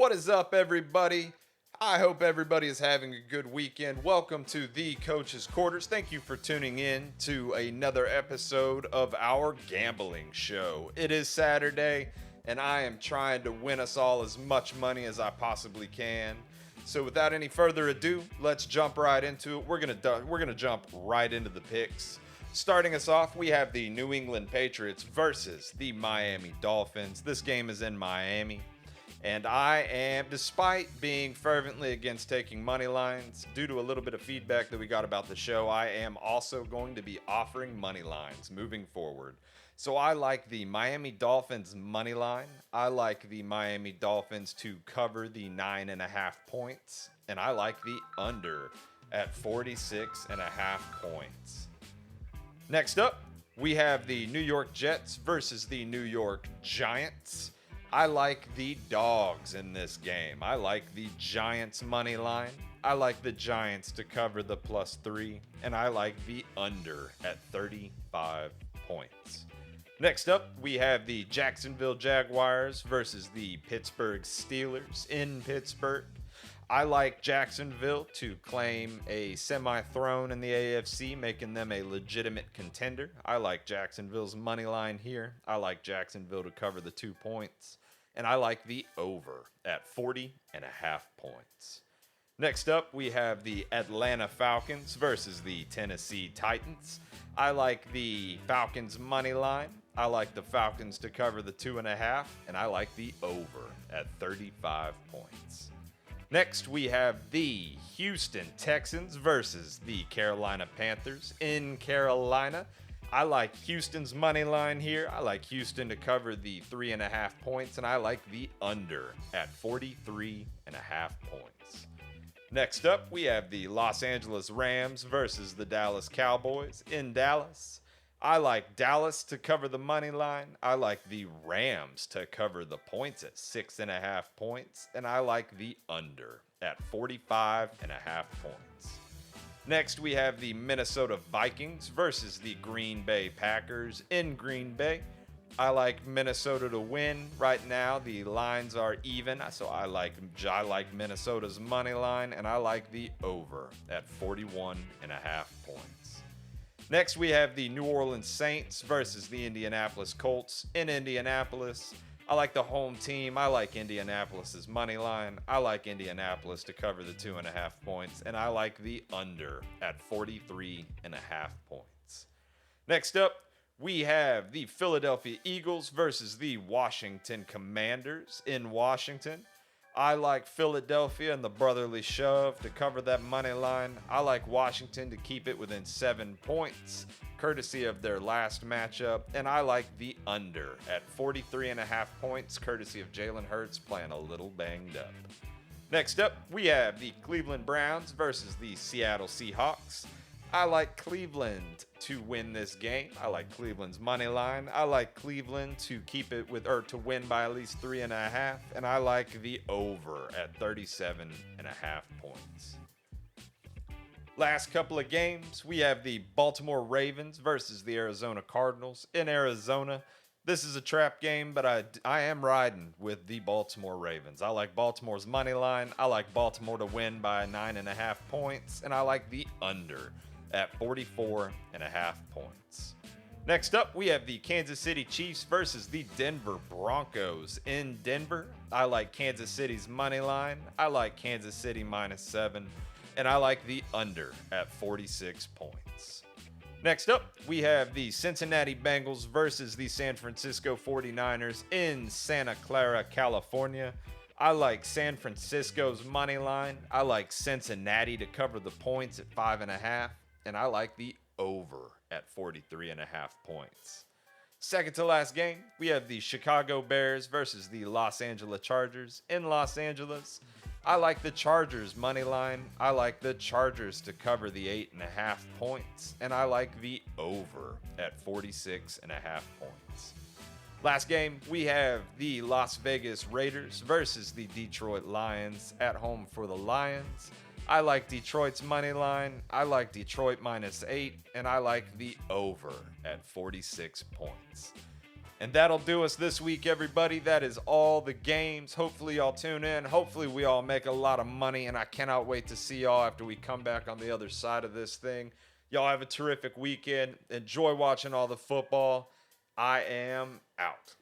What is up, everybody? I hope everybody is having a good weekend. Welcome to the Coach's Quarters. Thank you for tuning in to another episode of our gambling show. It is Saturday, and I am trying to win us all as much money as I possibly can. So, without any further ado, let's jump right into it. We're gonna jump right into the picks. Starting us off, we have the New England Patriots versus the Miami Dolphins. This game is in Miami. And I am, despite being fervently against taking money lines, due to a little bit of feedback that we got about the show, I am also going to be offering money lines moving forward. So I like the Miami Dolphins money line. I like the Miami Dolphins to cover the 9.5 points. And I like the under at 46.5 points. Next up, we have the New York Jets versus the New York Giants. I like the dogs in this game. I like the Giants money line. I like the Giants to cover the +3, and I like the under at 35 points. Next up, we have the Jacksonville Jaguars versus the Pittsburgh Steelers in Pittsburgh. I like Jacksonville to claim a semi-throne in the AFC, making them a legitimate contender. I like Jacksonville's money line here. I like Jacksonville to cover the 2 points. And I like the over at 40.5 points. Next up, we have the Atlanta Falcons versus the Tennessee Titans. I like the Falcons money line. I like the Falcons to cover the 2.5, and I like the over at 35 points. Next, we have the Houston Texans versus the Carolina Panthers in Carolina. I like Houston's money line here. I like Houston to cover the 3.5 points, and I like the under at 43.5 points. Next up, we have the Los Angeles Rams versus the Dallas Cowboys in Dallas. I like Dallas to cover the money line. I like the Rams to cover the points at 6.5 points, and I like the under at 45.5 points. Next, we have the Minnesota Vikings versus the Green Bay Packers in Green Bay. I like Minnesota to win. Right now, the lines are even, so I like Minnesota's money line, and I like the over at 41.5 points. Next, we have the New Orleans Saints versus the Indianapolis Colts in Indianapolis. I like the home team. I like Indianapolis's money line. I like Indianapolis to cover the 2.5 points, and I like the under at 43.5 points. Next up, we have the Philadelphia Eagles versus the Washington Commanders in Washington. I like Philadelphia and the brotherly shove to cover that money line. I like Washington to keep it within 7 points, courtesy of their last matchup. And I like the under at 43.5 points, courtesy of Jalen Hurts playing a little banged up. Next up, we have the Cleveland Browns versus the Seattle Seahawks. I like Cleveland to win this game. I like Cleveland's money line. I like Cleveland to to win by at least 3.5, and I like the over at 37.5 points. Last couple of games, we have the Baltimore Ravens versus the Arizona Cardinals in Arizona. This is a trap game, but I am riding with the Baltimore Ravens. I like Baltimore's money line. I like Baltimore to win by 9.5 points, and I like the under at 44.5 points. Next up, we have the Kansas City Chiefs versus the Denver Broncos in Denver. I like Kansas City's money line. I like Kansas City -7, and I like the under at 46 points. Next up, we have the Cincinnati Bengals versus the San Francisco 49ers in Santa Clara, California. I like San Francisco's money line. I like Cincinnati to cover the points at 5.5. And I like the over at 43.5 points. Second to last game, we have the Chicago Bears versus the Los Angeles Chargers in Los Angeles. I like the Chargers money line. I like the Chargers to cover the 8.5 points. And I like the over at 46.5 points. Last game, we have the Las Vegas Raiders versus the Detroit Lions at home for the Lions. I like Detroit's money line. I like Detroit -8, and I like the over at 46 points. And that'll do us this week, everybody. That is all the games. Hopefully y'all tune in. Hopefully we all make a lot of money, and I cannot wait to see y'all after we come back on the other side of this thing. Y'all have a terrific weekend. Enjoy watching all the football. I am out.